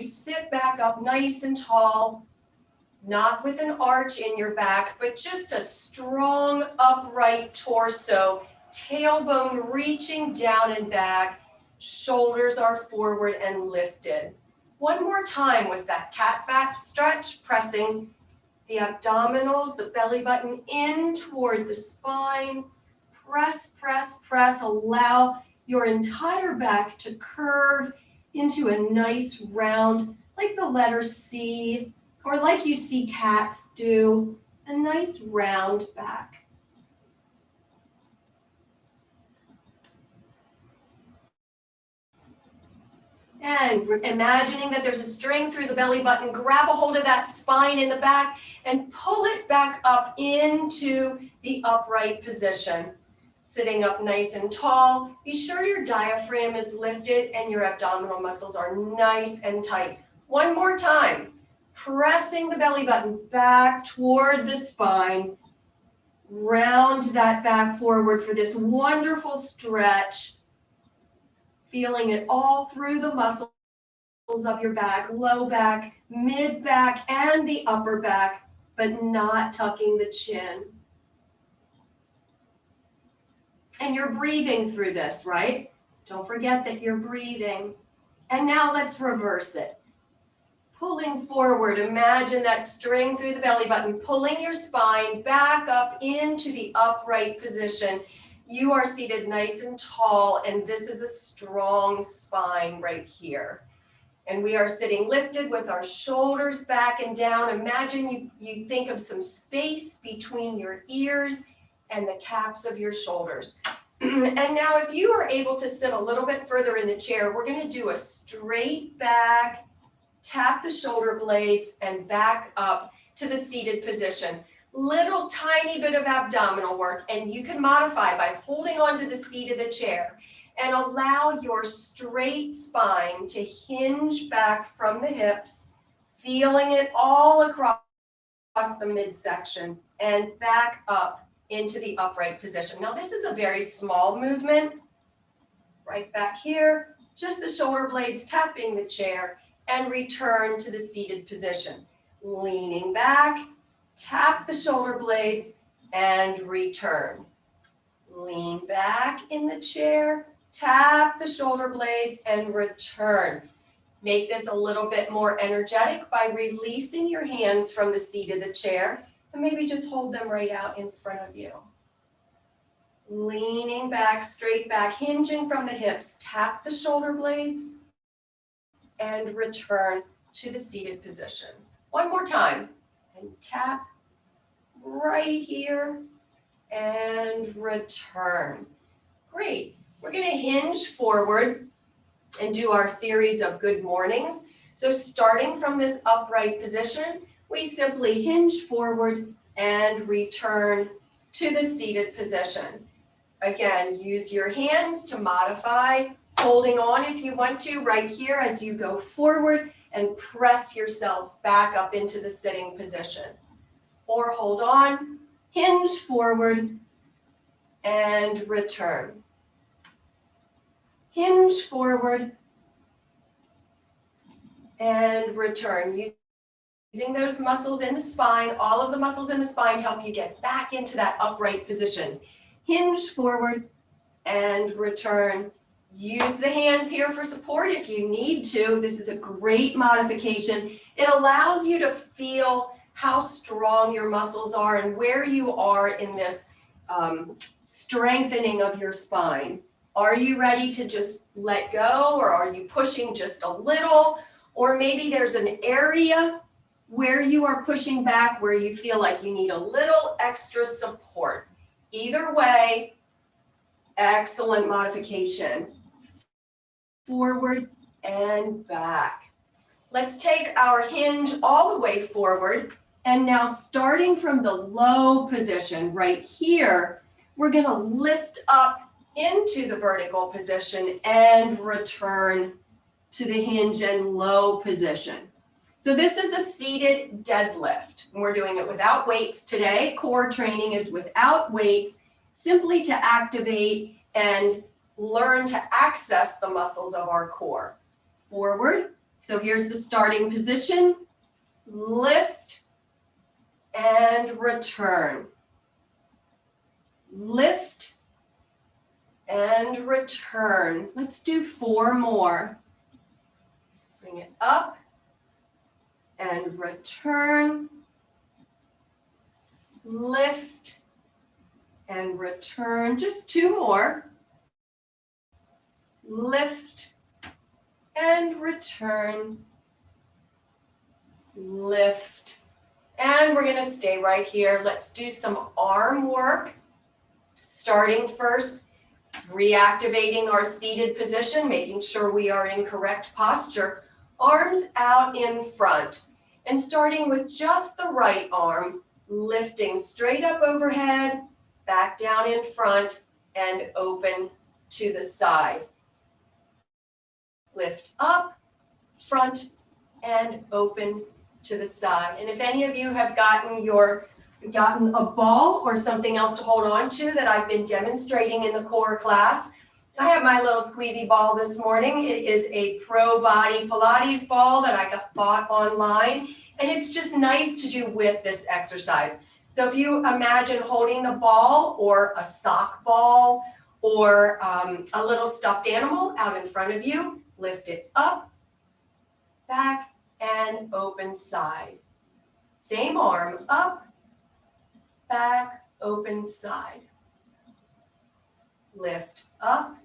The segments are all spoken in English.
sit back up nice and tall, not with an arch in your back, but just a strong upright torso, tailbone reaching down and back, shoulders are forward and lifted. One more time with that cat back stretch, pressing the abdominals, the belly button in toward the spine. Press, press, press. Allow your entire back to curve into a nice round, like the letter C, or like you see cats do, a nice round back. And imagining that there's a string through the belly button, grab a hold of that spine in the back and pull it back up into the upright position. Sitting up nice and tall, be sure your diaphragm is lifted and your abdominal muscles are nice and tight. One more time, pressing the belly button back toward the spine. Round that back forward for this wonderful stretch. Feeling it all through the muscles of your back, low back, mid back, and the upper back, but not tucking the chin. And you're breathing through this, right? Don't forget that you're breathing. And now let's reverse it. Pulling forward, imagine that string through the belly button, pulling your spine back up into the upright position. You are seated nice and tall, and this is a strong spine right here. And we are sitting lifted with our shoulders back and down. Imagine you think of some space between your ears and the caps of your shoulders. And now if you are able to sit a little bit further in the chair, we're going to do a straight back, tap the shoulder blades, and back up to the seated position. Little tiny bit of abdominal work, and you can modify by holding onto the seat of the chair and allow your straight spine to hinge back from the hips, feeling it all across the midsection and back up into the upright position. Now this is a very small movement, right back here, just the shoulder blades tapping the chair, and return to the seated position. Leaning back, tap the shoulder blades, and return. Lean back in the chair, tap the shoulder blades, and return. Make this a little bit more energetic by releasing your hands from the seat of the chair, and maybe just hold them right out in front of you. Leaning back, straight back, hinging from the hips, tap the shoulder blades, and return to the seated position. One more time, and tap right here, and return. Great. We're going to hinge forward and do our series of good mornings. So starting from this upright position, we simply hinge forward and return to the seated position. Again, use your hands to modify, holding on if you want to right here as you go forward and press yourselves back up into the sitting position. Or hold on, hinge forward, and return. Hinge forward, and return. Using those muscles in the spine, all of the muscles in the spine help you get back into that upright position. Hinge forward, and return. Use the hands here for support if you need to. This is a great modification. It allows you to feel how strong your muscles are and where you are in this strengthening of your spine. Are you ready to just let go, or are you pushing just a little? Or maybe there's an area where you are pushing back where you feel like you need a little extra support. Either way, excellent modification. Forward and back. Let's take our hinge all the way forward, and now starting from the low position right here, we're going to lift up into the vertical position and return to the hinge and low position. So this is a seated deadlift. We're doing it without weights today. Core training is without weights, simply to activate and learn to access the muscles of our core. Forward So here's the starting position. Lift and return. Lift and return. Let's do 4 more. Bring it up and return. Lift and return. Just 2 more. Lift and return. Lift. And we're going to stay right here. Let's do some arm work. Starting first, reactivating our seated position, making sure we are in correct posture. Arms out in front. And starting with just the right arm, lifting straight up overhead, back down in front, and open to the side. Lift up, front, and open to the side. And if any of you have gotten a ball or something else to hold on to that I've been demonstrating in the core class, I have my little squeezy ball this morning. It is a Pro Body Pilates ball that I bought online, and it's just nice to do with this exercise. So if you imagine holding the ball or a sock ball or a little stuffed animal out in front of you, lift it up, back, and open side. Same arm, up, back, open side. Lift up,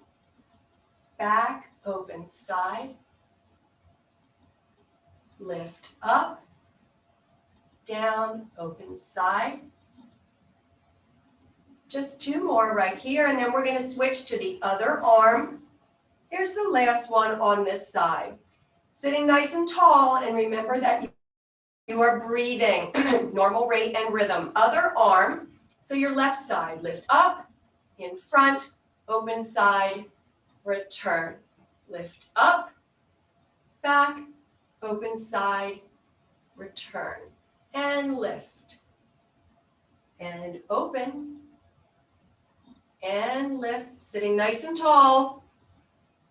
back, open side. Lift up, down, open side. Just 2 more right here, and then we're going to switch to the other arm. Here's the last one on this side. Sitting nice and tall, and remember that you are breathing, normal rate and rhythm. Other arm, so your left side, lift up, in front, open side, return. Lift up, back, open side, return. And lift. And open. And lift, sitting nice and tall.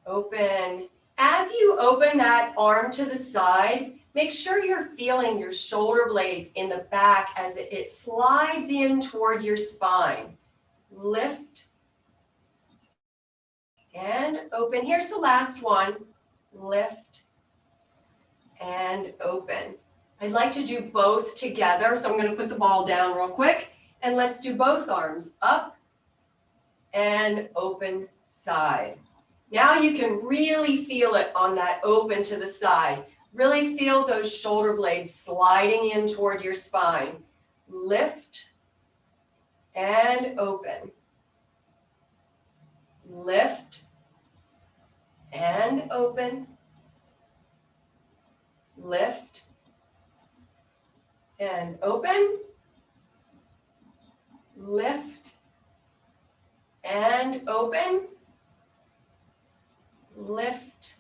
Open. As you open that arm to the side, make sure you're feeling your shoulder blades in the back as it slides in toward your spine. Lift and open. Here's the last one. Lift and open. I'd like to do both together, so I'm going to put the ball down real quick, and let's do both arms. Up and open side. Now you can really feel it on that open to the side. Really feel those shoulder blades sliding in toward your spine. Lift and open. Lift and open. Lift and open. Lift and open. Lift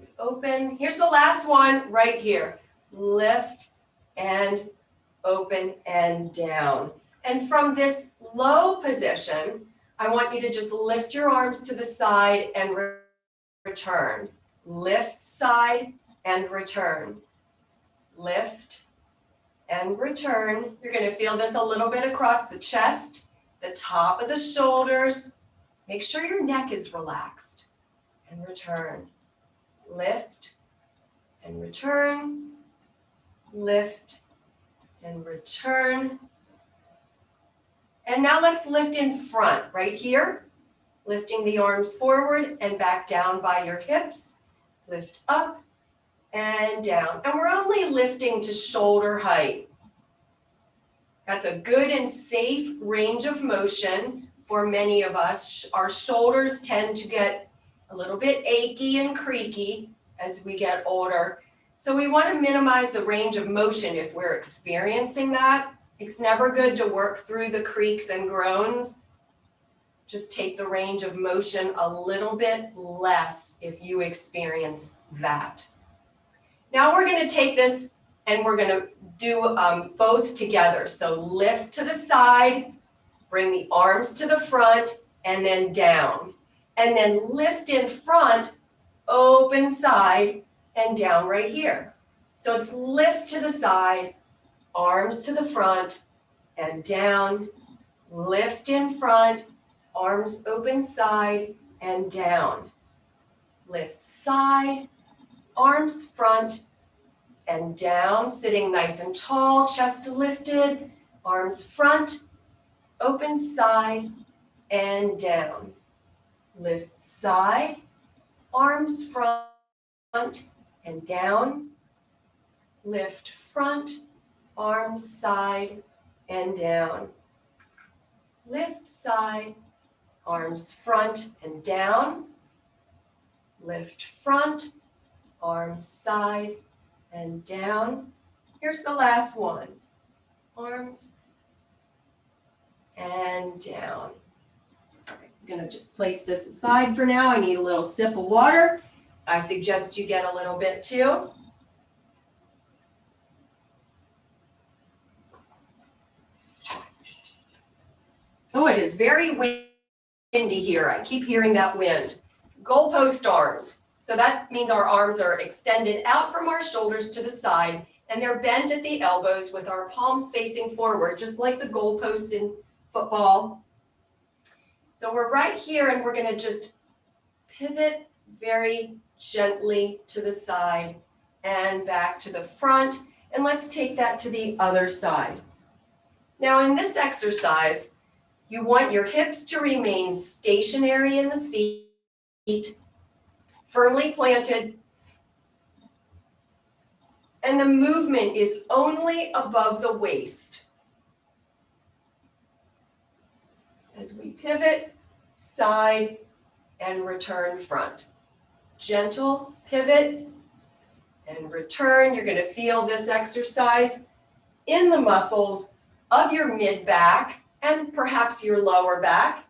and open. Here's the last one right here. Lift and open and down. And from this low position, I want you to just lift your arms to the side and return. Lift side and return. Lift and return. You're going to feel this a little bit across the chest, the top of the shoulders. Make sure your neck is relaxed. And return. Lift and return. Lift and return. And now let's lift in front right here. Lifting the arms forward and back down by your hips. Lift up and down. And we're only lifting to shoulder height. That's a good and safe range of motion for many of us. Our shoulders tend to get a little bit achy and creaky as we get older. So we want to minimize the range of motion if we're experiencing that. It's never good to work through the creaks and groans. Just take the range of motion a little bit less if you experience that. Now we're going to take this and we're going to do both together. So lift to the side, bring the arms to the front, and then down. And then lift in front, open side, and down right here. So it's lift to the side, arms to the front, and down, lift in front, arms open side, and down. Lift side, arms front, and down, sitting nice and tall, chest lifted, arms front, open side, and down. Lift side, arms front, and down. Lift front, arms side, and down. Lift side, arms front and down. Lift front, arms side and down. Here's the last one. Arms and down. All right, I'm going to just place this aside for now. I need a little sip of water. I suggest you get a little bit too. Oh, it is very windy here. I keep hearing that wind. Goalpost arms. So that means our arms are extended out from our shoulders to the side, and they're bent at the elbows with our palms facing forward, just like the goalposts in football. So we're right here, and we're going to just pivot very gently to the side and back to the front. And let's take that to the other side. Now in this exercise, you want your hips to remain stationary in the seat, firmly planted, and the movement is only above the waist. As we pivot, side, and return front. Gentle pivot and return. You're going to feel this exercise in the muscles of your mid-back and perhaps your lower back,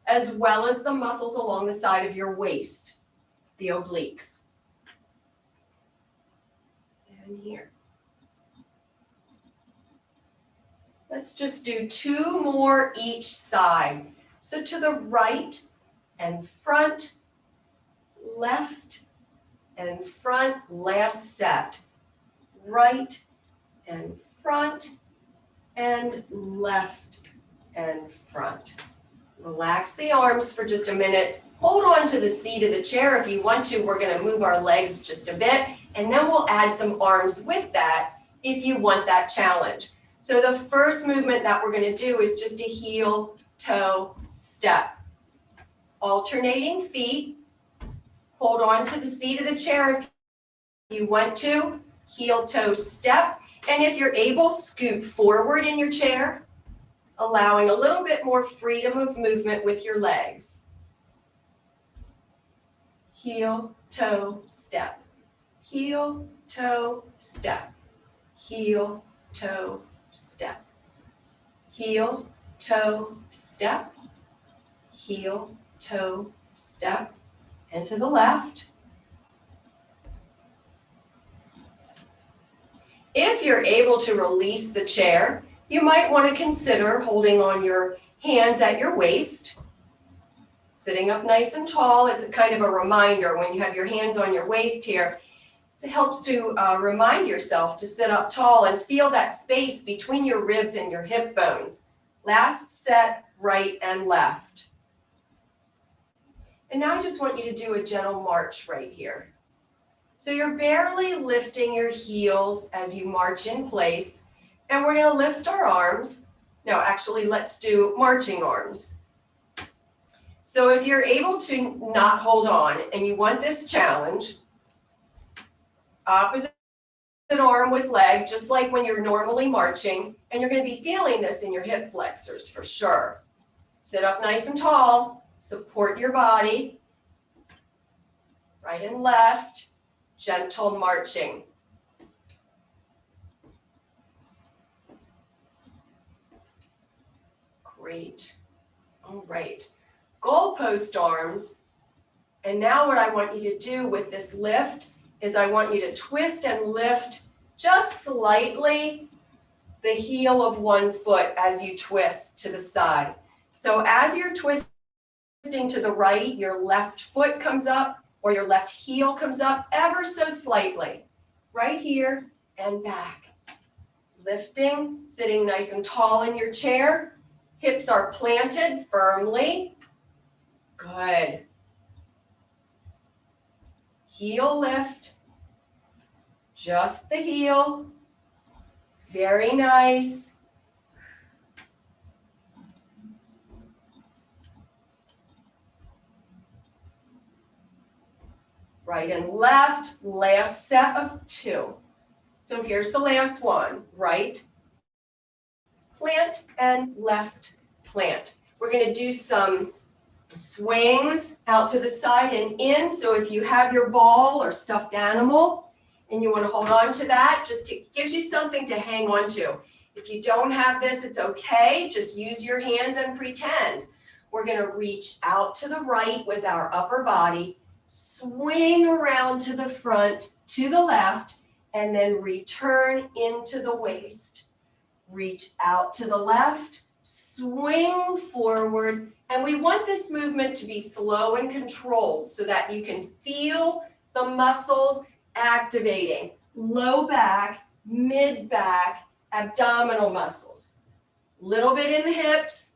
as well as the muscles along the side of your waist, the obliques. And here. Let's just do 2 more each side. So to the right and front, left and front, last set. Right and front and left and front. Relax the arms for just a minute. Hold on to the seat of the chair if you want to. We're going to move our legs just a bit, and then we'll add some arms with that if you want that challenge. So the first movement that we're going to do is just a heel, toe, step. Alternating feet. Hold on to the seat of the chair if you want to. Heel, toe, step. And if you're able, scoot forward in your chair, allowing a little bit more freedom of movement with your legs. Heel, toe, step. Heel, toe, step. Heel, toe, step. Heel, toe, step. Heel, toe, step. And to the left. If you're able to release the chair, you might want to consider holding on your hands at your waist, sitting up nice and tall. It's a kind of a reminder when you have your hands on your waist here. It helps to remind yourself to sit up tall and feel that space between your ribs and your hip bones. Last set, right and left. And now I just want you to do a gentle march right here. So you're barely lifting your heels as you march in place. And we're going to lift our arms. No, actually, let's do marching arms. So if you're able to not hold on and you want this challenge, opposite arm with leg, just like when you're normally marching, and you're going to be feeling this in your hip flexors for sure. Sit up nice and tall, support your body, right and left, gentle marching. Great. All right. Goalpost arms. And now what I want you to do with this lift is I want you to twist and lift just slightly the heel of one foot as you twist to the side. So as you're twisting to the right, your left foot comes up, or your left heel comes up ever so slightly. Right here and back. Lifting, sitting nice and tall in your chair. Hips are planted firmly. Good. Heel lift. Just the heel. Very nice. Right and left, last set of 2. So here's the last one. Right, plant, and left, plant. We're going to do some swings out to the side and in. So if you have your ball or stuffed animal and you want to hold on to that, just it gives you something to hang on to. If you don't have this, it's okay. Just use your hands and pretend. We're going to reach out to the right with our upper body, swing around to the front, to the left, and then return into the waist. Reach out to the left, swing forward, and we want this movement to be slow and controlled so that you can feel the muscles activating. Low back, mid back, abdominal muscles. Little bit in the hips.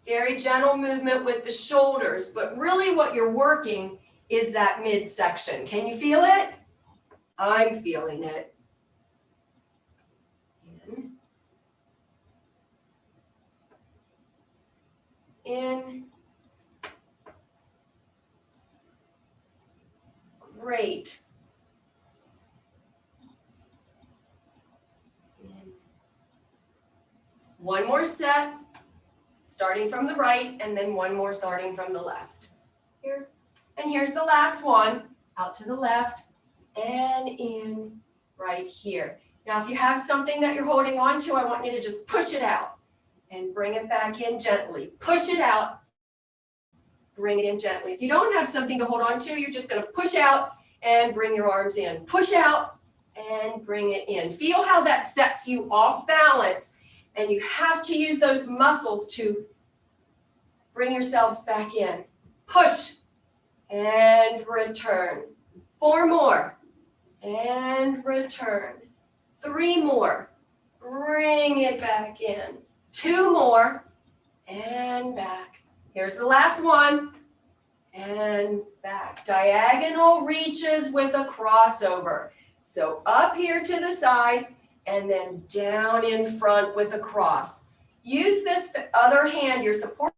Very gentle movement with the shoulders, but really what you're working is that midsection. Can you feel it? I'm feeling it. In. Great. In. One more set, starting from the right, and then one more starting from the left. Here. And here's the last one, out to the left, and in right here. Now, if you have something that you're holding on to, I want you to just push it out and bring it back in gently. Push it out, bring it in gently. If you don't have something to hold on to, you're just going to push out and bring your arms in. Push out and bring it in. Feel how that sets you off balance, and you have to use those muscles to bring yourselves back in. Push and return. 4 more and return. 3 more. Bring it back in. 2 more and back. Here's the last one and back. Diagonal reaches with a crossover. So up here to the side and then down in front with a cross. Use this other hand, your supporting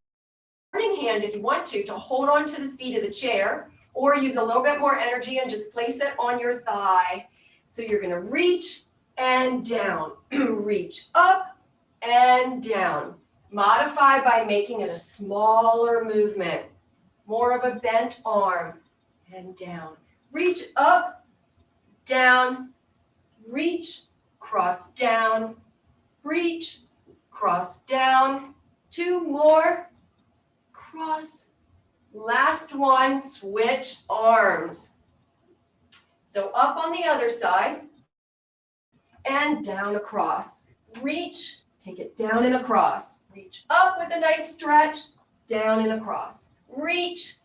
hand, if you want to hold on to the seat of the chair, or use a little bit more energy and just place it on your thigh. So you're going to reach and down, reach up and down. Modify by making it a smaller movement, more of a bent arm and down. Reach up, down, reach, cross down, reach, cross down. 2 more, cross. Last one, switch arms. So up on the other side and down across. Reach, take it down and across. Reach up with a nice stretch, down and across. Reach,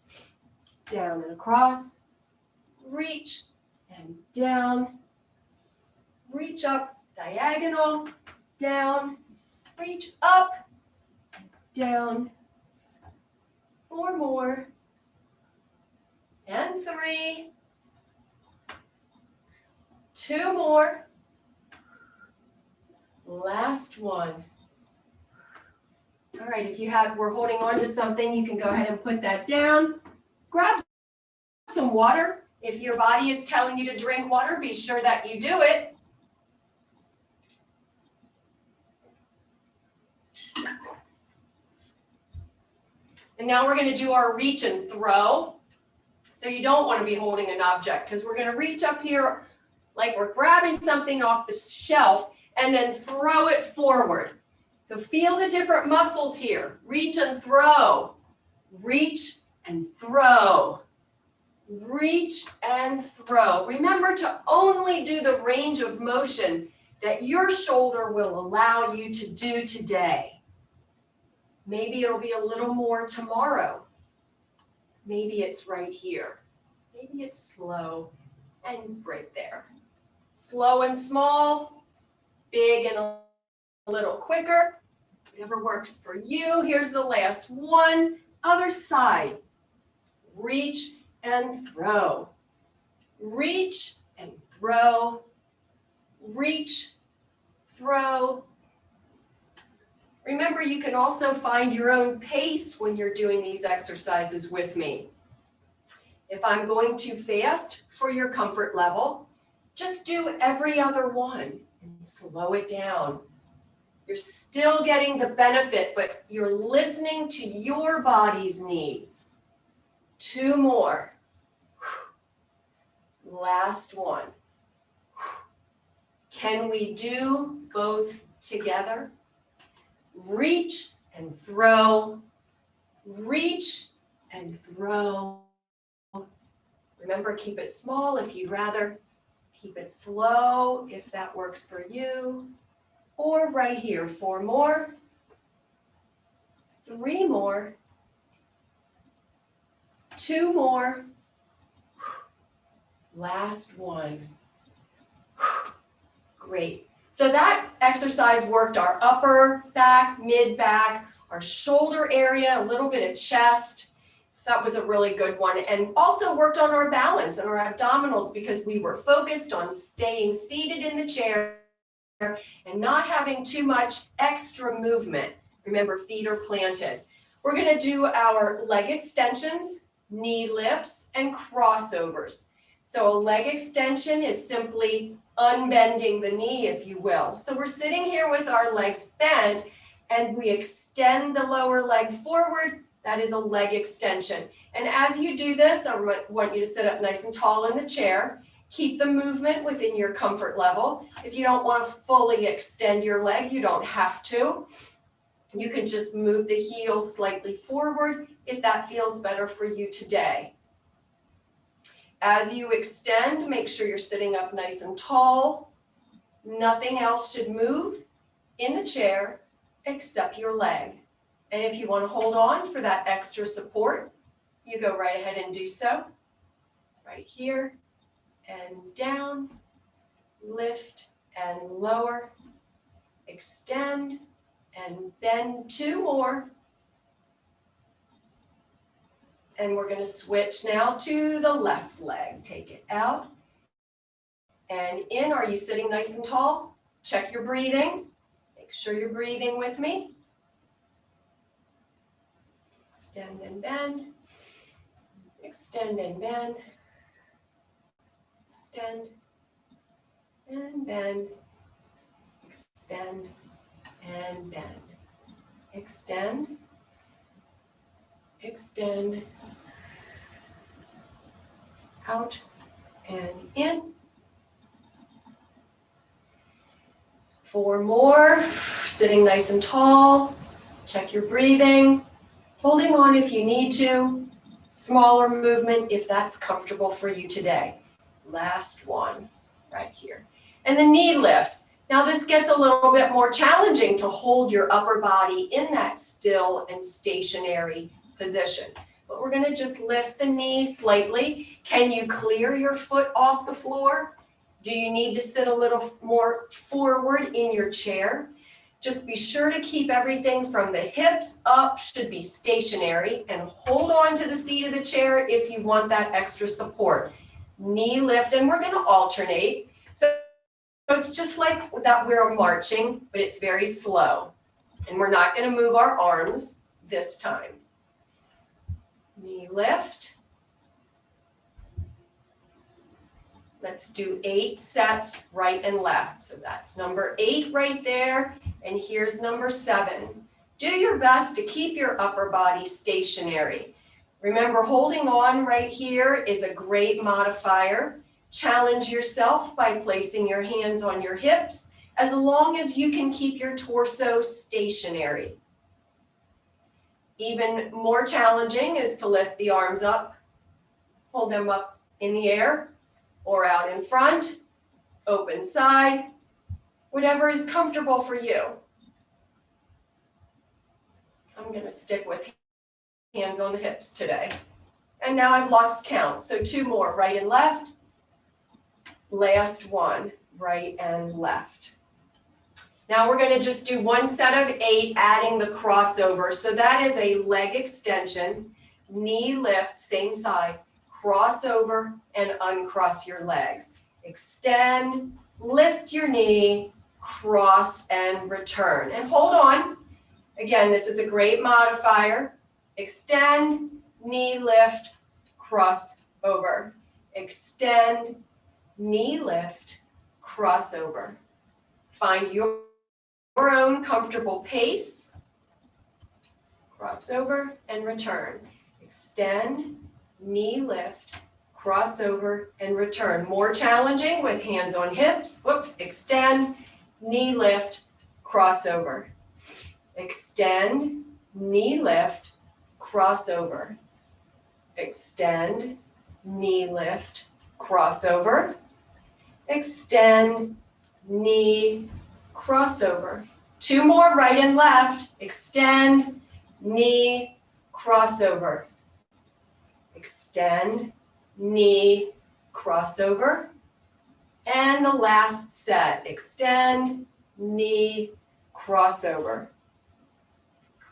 down and across. Reach and down. Reach up, diagonal, down. Reach up, down. 4 more. And 3. 2 more. Last one. All right, if we're holding on to something, you can go ahead and put that down. Grab some water. If your body is telling you to drink water, be sure that you do it. And now we're going to do our reach and throw. So you don't want to be holding an object because we're going to reach up here like we're grabbing something off the shelf and then throw it forward. So feel the different muscles here. Reach and throw. Reach and throw. Reach and throw. Remember to only do the range of motion that your shoulder will allow you to do today. Maybe it'll be a little more tomorrow. Maybe it's right here. Maybe it's slow and right there. Slow and small, big and a little quicker. Whatever works for you. Here's the last one. Other side. Reach and throw. Reach and throw. Reach, throw. Remember, you can also find your own pace when you're doing these exercises with me. If I'm going too fast for your comfort level, just do every other one and slow it down. You're still getting the benefit, but you're listening to your body's needs. 2 more. Last one. Can we do both together? Reach and throw. Reach and throw. Remember, keep it small if you'd rather. Keep it slow if that works for you. Or right here, 4 more, 3 more, 2 more, last one. Great. So that exercise worked our upper back, mid back, our shoulder area, a little bit of chest. So that was a really good one. And also worked on our balance and our abdominals because we were focused on staying seated in the chair and not having too much extra movement. Remember, feet are planted. We're going to do our leg extensions, knee lifts, and crossovers. So a leg extension is simply unbending the knee, if you will. So we're sitting here with our legs bent, and we extend the lower leg forward. That is a leg extension. And as you do this, I want you to sit up nice and tall in the chair. Keep the movement within your comfort level. If you don't want to fully extend your leg, you don't have to. You can just move the heel slightly forward if that feels better for you today. As you extend, make sure you're sitting up nice and tall. Nothing else should move in the chair except your leg. And if you want to hold on for that extra support, you go right ahead and do so. Right here. And down, lift and lower, extend and bend 2 more. And we're going to switch now to the left leg. Take it out and in. Are you sitting nice and tall? Check your breathing. Make sure you're breathing with me. Extend and bend. Extend and bend. Extend and bend, extend and bend, extend, extend, out and in. 4 more, sitting nice and tall, check your breathing, holding on if you need to, smaller movement if that's comfortable for you today. Last one, right here. And the knee lifts. Now this gets a little bit more challenging to hold your upper body in that still and stationary position. But we're going to just lift the knee slightly. Can you clear your foot off the floor? Do you need to sit a little more forward in your chair? Just be sure to keep everything from the hips up, should be stationary, and hold on to the seat of the chair if you want that extra support. Knee lift, and we're going to alternate. So it's just like that we're marching, but it's very slow. And we're not going to move our arms this time. Knee lift. Let's do 8 sets right and left. So that's number 8 right there. And here's number 7. Do your best to keep your upper body stationary. Remember, holding on right here is a great modifier. Challenge yourself by placing your hands on your hips as long as you can keep your torso stationary. Even more challenging is to lift the arms up, hold them up in the air or out in front, open side, whatever is comfortable for you. I'm going to stick with hands on the hips today. And now I've lost count. So 2 more, right and left. Last one, right and left. Now we're going to just do 1 set of 8, adding the crossover. So that is a leg extension, knee lift, same side, crossover and uncross your legs. Extend, lift your knee, cross and return. And hold on. Again, this is a great modifier. Extend, knee lift, cross over. Extend, knee lift, crossover. Find your own comfortable pace. Crossover and return. Extend, knee lift, crossover and return. More challenging with hands on hips. Whoops, extend, knee lift, crossover. Extend, knee lift, crossover. Extend, knee lift, crossover. Extend, knee, crossover. 2 more, right and left. Extend, knee, crossover. Extend, knee, crossover. And the last set. Extend, knee, crossover.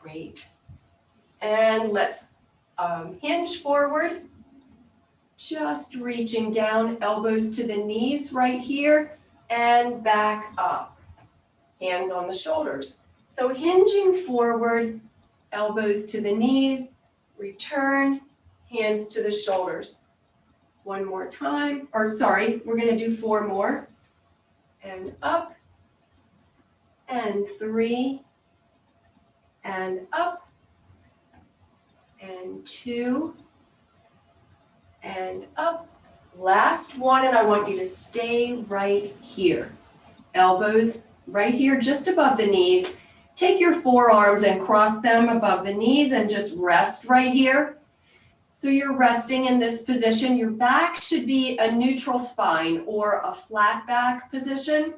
Great. And let's hinge forward. Just reaching down, elbows to the knees right here, and back up. Hands on the shoulders. So hinging forward, elbows to the knees, return, hands to the shoulders. 1 more time, or sorry, we're going to do 4 more. And up, and 3, and up, and 2, and up. Last one, and I want you to stay right here. Elbows right here, just above the knees. Take your forearms and cross them above the knees and just rest right here. So you're resting in this position. Your back should be a neutral spine or a flat back position.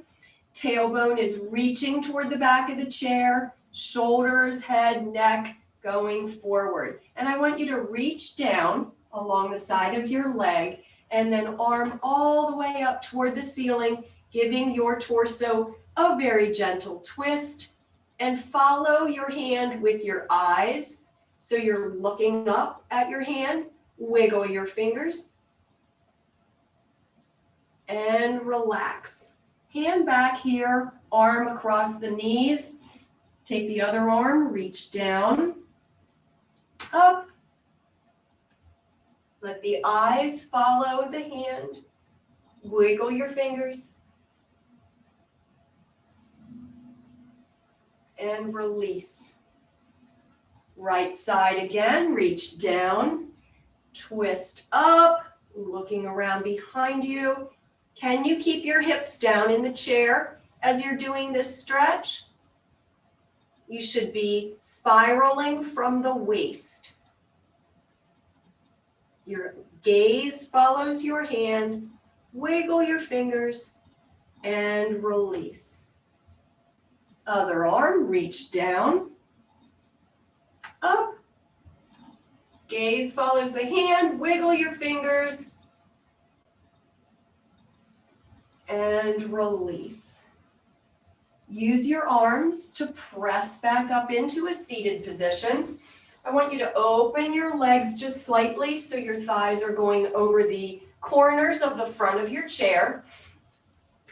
Tailbone is reaching toward the back of the chair. Shoulders, head, neck going forward. And I want you to reach down along the side of your leg and then arm all the way up toward the ceiling, giving your torso a very gentle twist, and follow your hand with your eyes. So you're looking up at your hand, wiggle your fingers, and relax. Hand back here, arm across the knees. Take the other arm, reach down, up. Let the eyes follow the hand. Wiggle your fingers. And release. Right side again, reach down, twist up, looking around behind you. Can you keep your hips down in the chair as you're doing this stretch? You should be spiraling from the waist. Your gaze follows your hand, wiggle your fingers, and release. Other arm, reach down, up. Gaze follows the hand, wiggle your fingers, and release. Use your arms to press back up into a seated position. I want you to open your legs just slightly so your thighs are going over the corners of the front of your chair.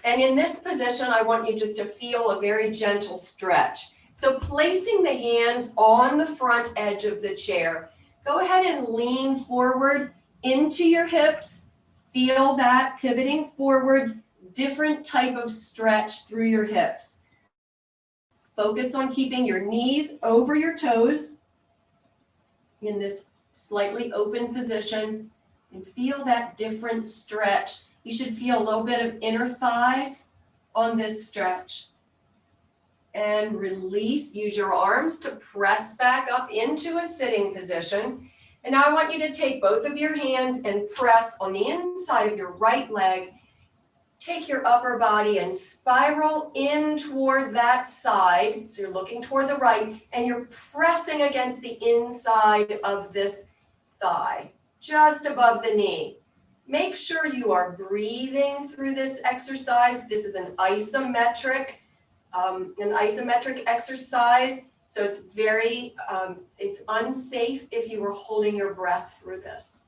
And in this position, I want you just to feel a very gentle stretch. So placing the hands on the front edge of the chair, go ahead and lean forward into your hips. Feel that pivoting forward, different type of stretch through your hips. Focus on keeping your knees over your toes in this slightly open position and feel that different stretch. You should feel a little bit of inner thighs on this stretch. And release, use your arms to press back up into a sitting position. And now I want you to take both of your hands and press on the inside of your right leg. Take your upper body and spiral in toward that side. So you're looking toward the right and you're pressing against the inside of this thigh. just above the knee. Make sure you are breathing through this exercise. This is an isometric exercise. So it's it's unsafe if you were holding your breath through this.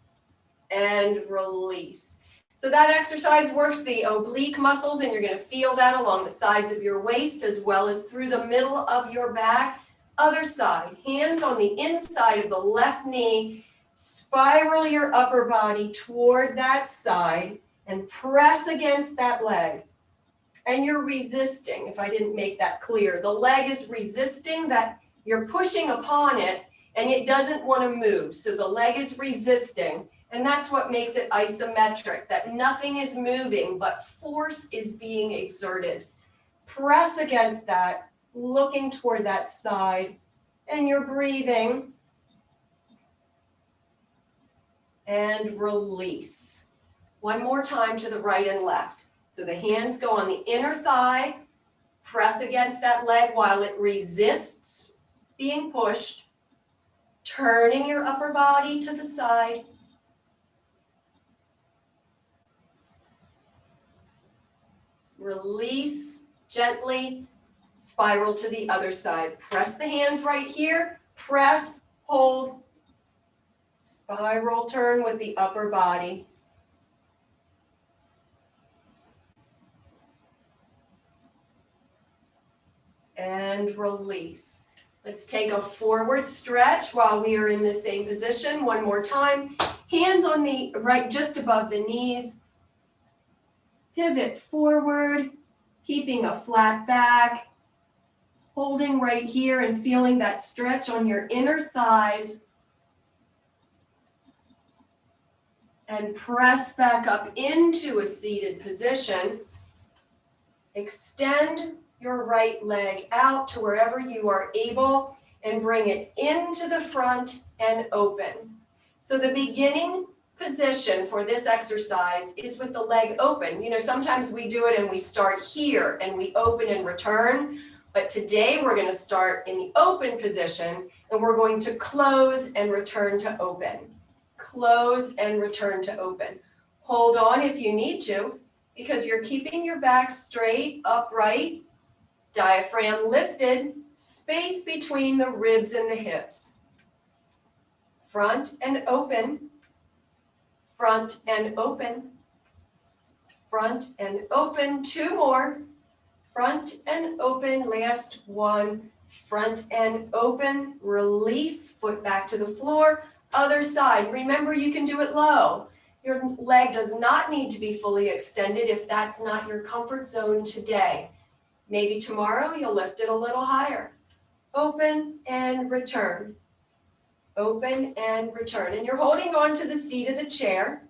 And release. So that exercise works the oblique muscles, and you're going to feel that along the sides of your waist as well as through the middle of your back. Other side, hands on the inside of the left knee. Spiral your upper body toward that side and press against that leg. And you're resisting, if I didn't make that clear. The leg is resisting, that you're pushing upon it, and it doesn't want to move. So the leg is resisting, and that's what makes it isometric, that nothing is moving, but force is being exerted. Press against that, looking toward that side, and you're breathing. And release. One more time to the right and left. So the hands go on the inner thigh, press against that leg while it resists being pushed, turning your upper body to the side. Release gently, spiral to the other side. Press the hands right here, press, hold, spiral turn with the upper body. And release. Let's take a forward stretch while we are in the same position. One more time. Hands on the right, just above the knees. Pivot forward, keeping a flat back. Holding right here and feeling that stretch on your inner thighs. And press back up into a seated position. Extend your right leg out to wherever you are able and bring it into the front and open. So the beginning position for this exercise is with the leg open. You know, sometimes we do it and we start here and we open and return, but today we're going to start in the open position and we're going to close and return to open. Close and return to open. Hold on if you need to, because you're keeping your back straight, upright, diaphragm lifted, space between the ribs and the hips. Front and open, front and open, front and open. Two more, front and open, last one, front and open, release, foot back to the floor, other side. Remember, you can do it low. Your leg does not need to be fully extended if that's not your comfort zone today. Maybe tomorrow you'll lift it a little higher. Open and return. Open and return. And you're holding on to the seat of the chair.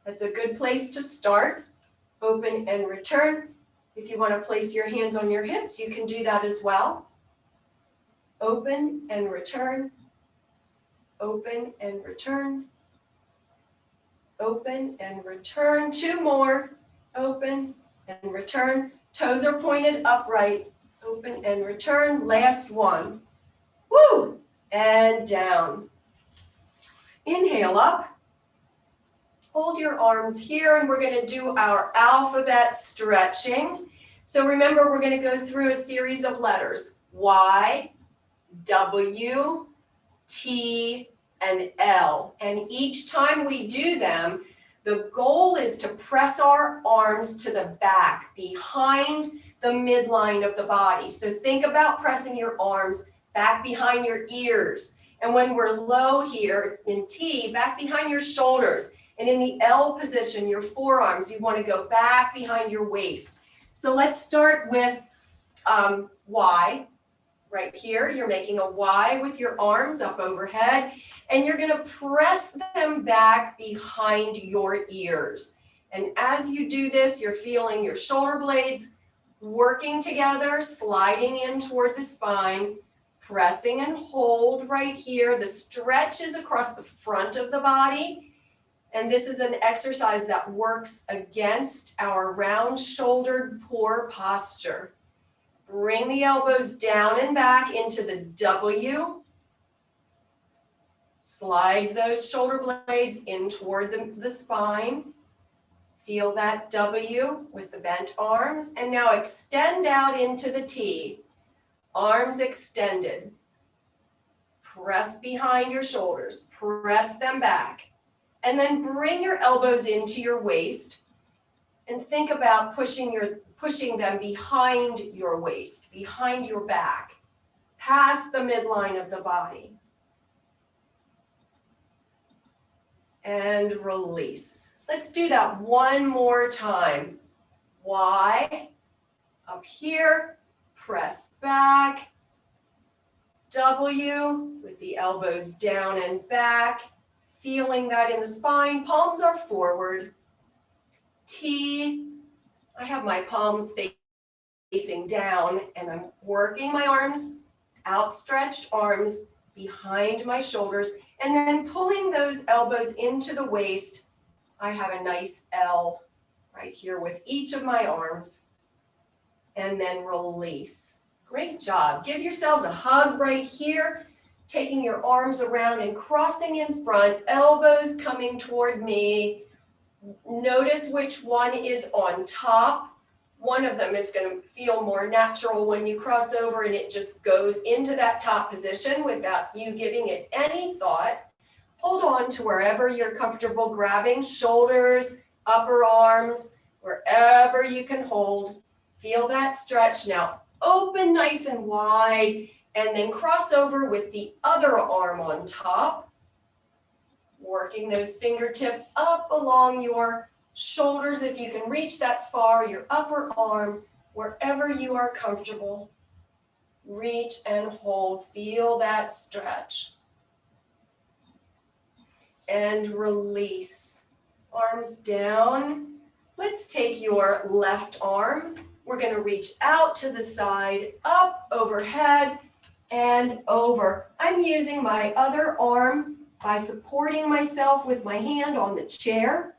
That's a good place to start. Open and return. If you want to place your hands on your hips, you can do that as well. Open and return. Open and return. Open and return. Two more. Open and return. Toes are pointed upright. Open and return. Last one. Woo! And down. Inhale up. Hold your arms here, and we're going to do our alphabet stretching. So remember, we're going to go through a series of letters. Y, W, T, and L. And each time we do them, the goal is to press our arms to the back, behind the midline of the body. So think about pressing your arms back behind your ears. And when we're low here in T, back behind your shoulders. And in the L position, your forearms, you want to go back behind your waist. So let's start with Y. Right here, you're making a Y with your arms up overhead, and you're going to press them back behind your ears. And as you do this, you're feeling your shoulder blades working together, sliding in toward the spine, pressing and hold right here. The stretch is across the front of the body, and this is an exercise that works against our round-shouldered poor posture. Bring the elbows down and back into the W. Slide those shoulder blades in toward the spine. Feel that W with the bent arms. And now extend out into the T. Arms extended. Press behind your shoulders. Press them back. And then bring your elbows into your waist. And think about pushing them behind your waist, behind your back, past the midline of the body. And release. Let's do that one more time. Y, up here, press back. W, with the elbows down and back, feeling that in the spine. Palms are forward. T, I have my palms facing down, and I'm working my arms, outstretched arms behind my shoulders, and then pulling those elbows into the waist. I have a nice L right here with each of my arms, and then release. Great job. Give yourselves a hug right here, taking your arms around and crossing in front, elbows coming toward me. Notice which one is on top. One of them is going to feel more natural when you cross over, and it just goes into that top position without you giving it any thought. Hold on to wherever you're comfortable grabbing, shoulders, upper arms, wherever you can hold. Feel that stretch. Now open nice and wide, and then cross over with the other arm on top. Working those fingertips up along your shoulders if you can reach that far, your upper arm, wherever you are comfortable. Reach and hold. Feel that stretch. And release. Arms down. Let's take your left arm. We're going to reach out to the side, up, overhead, and over. I'm using my other arm by supporting myself with my hand on the chair.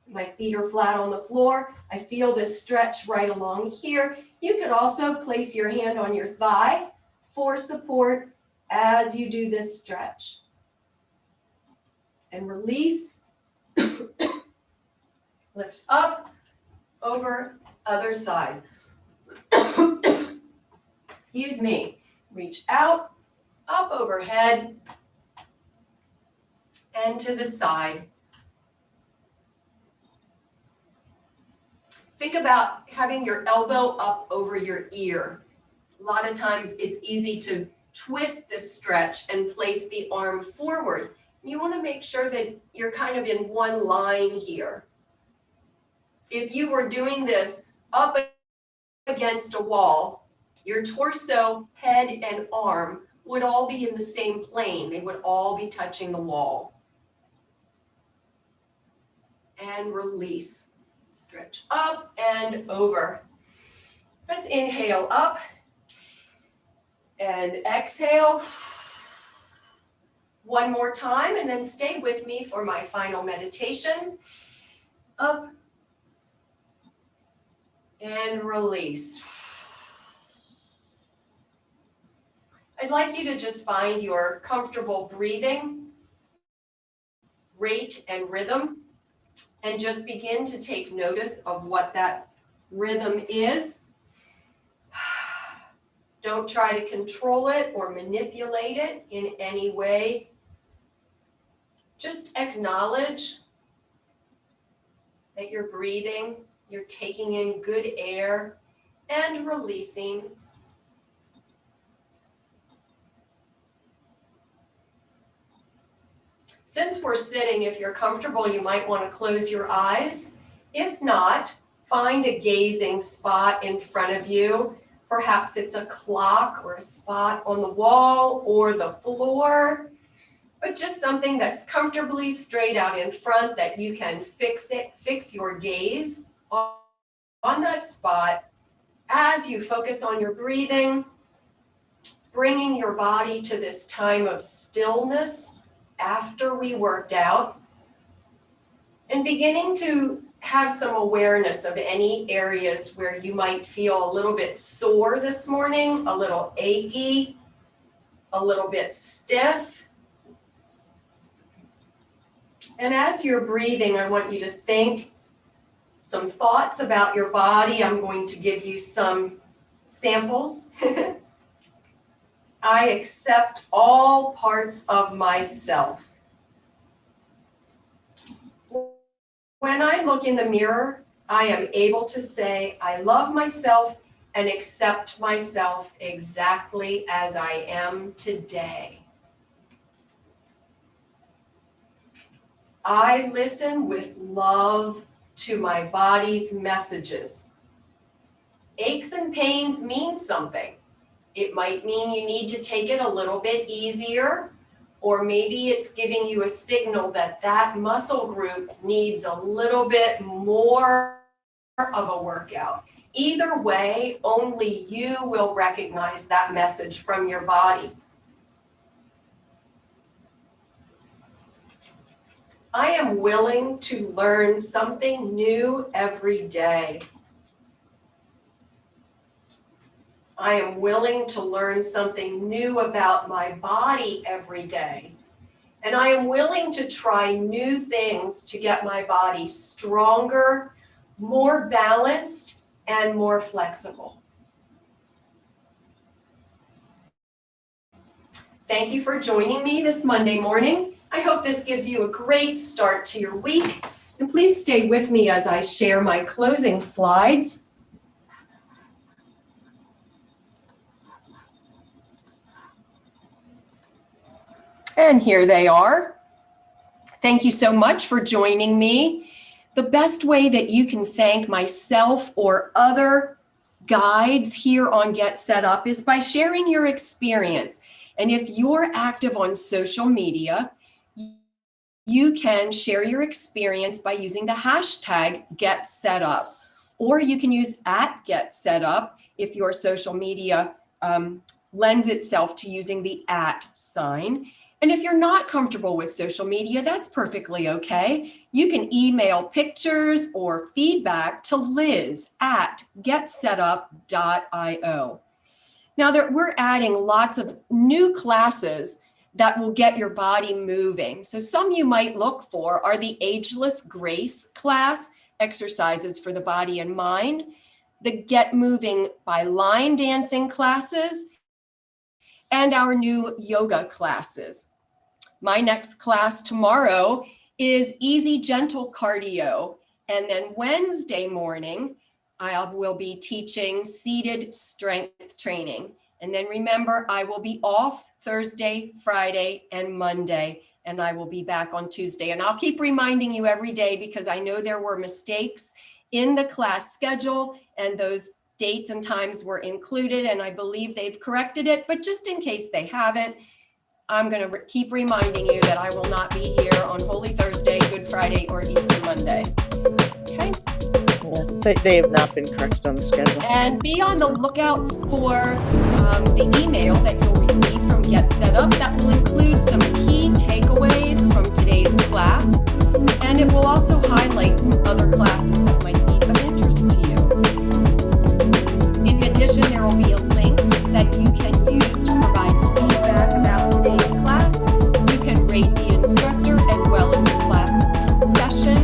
My feet are flat on the floor. I feel this stretch right along here. You could also place your hand on your thigh for support as you do this stretch. And release. Lift up, over, other side. Excuse me. Reach out, up overhead, and to the side. Think about having your elbow up over your ear. A lot of times it's easy to twist this stretch and place the arm forward. You want to make sure that you're kind of in one line here. If you were doing this up against a wall, your torso, head, and arm would all be in the same plane. They would all be touching the wall. And release. Stretch up and over. Let's inhale up and exhale. One more time, and then stay with me for my final meditation. Up and release. I'd like you to just find your comfortable breathing rate and rhythm, and just begin to take notice of what that rhythm is. Don't try to control it or manipulate it in any way. Just acknowledge that you're breathing, you're taking in good air, and releasing. Since we're sitting, if you're comfortable, you might want to close your eyes. If not, find a gazing spot in front of you. Perhaps it's a clock or a spot on the wall or the floor, but just something that's comfortably straight out in front that you can fix your gaze on that spot as you focus on your breathing, bringing your body to this time of stillness after we worked out, and beginning to have some awareness of any areas where you might feel a little bit sore this morning, a little achy, a little bit stiff. And as you're breathing, I want you to think some thoughts about your body. I'm going to give you some samples. I accept all parts of myself. When I look in the mirror, I am able to say, I love myself and accept myself exactly as I am today. I listen with love to my body's messages. Aches and pains mean something. It might mean you need to take it a little bit easier, or maybe it's giving you a signal that that muscle group needs a little bit more of a workout. Either way, only you will recognize that message from your body. I am willing to learn something new every day. I am willing to learn something new about my body every day. And I am willing to try new things to get my body stronger, more balanced, and more flexible. Thank you for joining me this Monday morning. I hope this gives you a great start to your week. And please stay with me as I share my closing slides. And here they are. Thank you so much for joining me. The best way that you can thank myself or other guides here on Get Set Up is by sharing your experience. And if you're active on social media, you can share your experience by using the hashtag #GetSetUp, or you can use @GetSetUp if your social media lends itself to using the @ sign. And if you're not comfortable with social media, that's perfectly okay. You can email pictures or feedback to liz@getsetup.io. Now we're adding lots of new classes that will get your body moving. So some you might look for are the Ageless Grace class, exercises for the body and mind, the Get Moving by Line dancing classes, and our new yoga classes. My next class tomorrow is Easy Gentle Cardio. And then Wednesday morning, I will be teaching seated strength training. And then remember, I will be off Thursday, Friday, and Monday, and I will be back on Tuesday. And I'll keep reminding you every day because I know there were mistakes in the class schedule, and those dates and times were included, and I believe they've corrected it. But just in case they haven't, I'm going to keep reminding you that I will not be here on Holy Thursday, Good Friday, or Easter Monday. Okay? Yeah, they have not been corrected on the schedule. And be on the lookout for the email that you'll receive from Get Set Up that will include some key takeaways from today's class. And it will also highlight some other classes that might be of interest to you. In addition, there will be a link that you can use to provide feedback about today's class. You can rate the instructor as well as the class session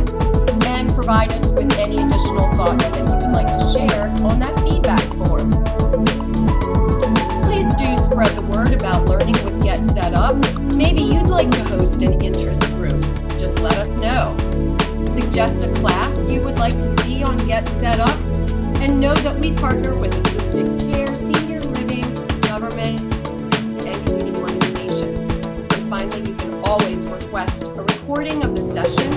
and provide us with any additional thoughts that you would like to share on that feedback form. Please do spread the word about learning with Get Set Up. Maybe you'd like to host an interest group. Just let us know. Suggest a class you would like to see on Get Set Up, and know that we partner with assisted care, senior living, government, and community organizations. And finally, you can always request a recording of the session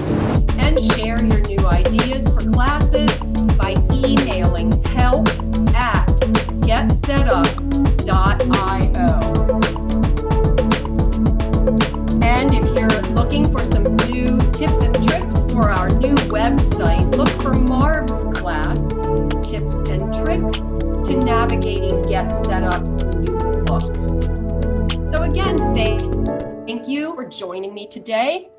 and share your new ideas for classes by emailing help@getsetup.io. And if you're looking for some new tips and tricks for our new website, look for Marv's class, Tips and Tricks to Navigating Get Set Up's new look. So again, thank you for joining me today.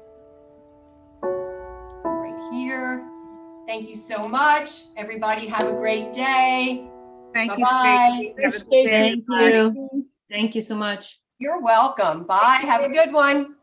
Right here. Thank you so much. Everybody have a great day. Thank you, Bye-bye. Stacy. Thank you. Thank you so much. You're welcome. Bye. Have a good one.